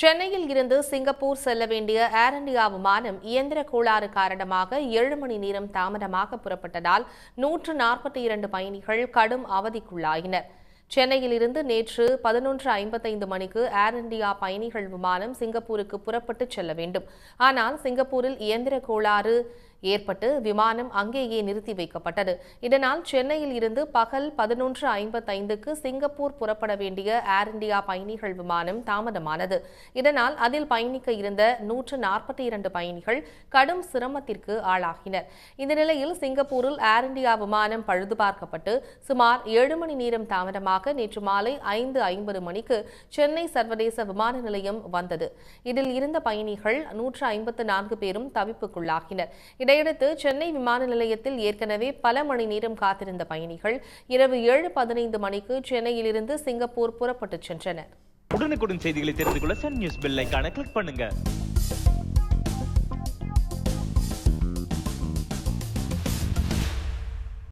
சென்னையில் இருந்து சிங்கப்பூர் செல்ல வேண்டிய ஏர் இந்தியா விமானம் இயந்திர கோளாறு காரணமாக 7 மணி நேரம் தாமதமாக புறப்பட்டதால் 142 பயணிகள் கடும் அவதிக்குள்ளாயினர். சென்னையிலிருந்து நேற்று 11:55 மணிக்கு ஏர் இந்தியா பயணிகள் விமானம் சிங்கப்பூருக்கு புறப்பட்டுச் செல்ல வேண்டும். ஆனால் சிங்கப்பூரில் இயந்திர கோளாறு ஏற்பட்டு விமானம் அங்கேயே நிறுத்தி வைக்கப்பட்டது. இதனால் சென்னையில் இருந்து பகல் 11:55க்கு சிங்கப்பூர் புறப்பட வேண்டிய ஏர் இந்தியா பயணிகள் விமானம் தாமதமானது. இதனால் அதில் பயணிக்க இருந்த 142 பயணிகள் கடும் சிரமத்திற்கு ஆளாகினர். இந்த நிலையில் சிங்கப்பூரில் ஏர் இந்தியா விமானம் பழுதுபார்க்கப்பட்டு சுமார் 7 மணி நேரம் தாமதமாக நேற்று மாலை 5:50 மணிக்கு சென்னை சர்வதேச விமான நிலையம் வந்தது. இதில் இருந்த பயணிகள் 154 பேரும் தவிப்புக்குள்ளாகினர். இதையடுத்து சென்னை விமான நிலையத்தில் ஏற்கனவே பல மணி நேரம் காத்திருந்த பயணிகள் இரவு 7:15 மணிக்கு சென்னையிலிருந்து சிங்கப்பூர் புறப்பட்டுச் சென்றனர். உடனுக்குடன் செய்திகளை தெரிந்து கொள்ள சன் நியூஸ் பெல் ஐகானை கிளிக் பண்ணுங்க.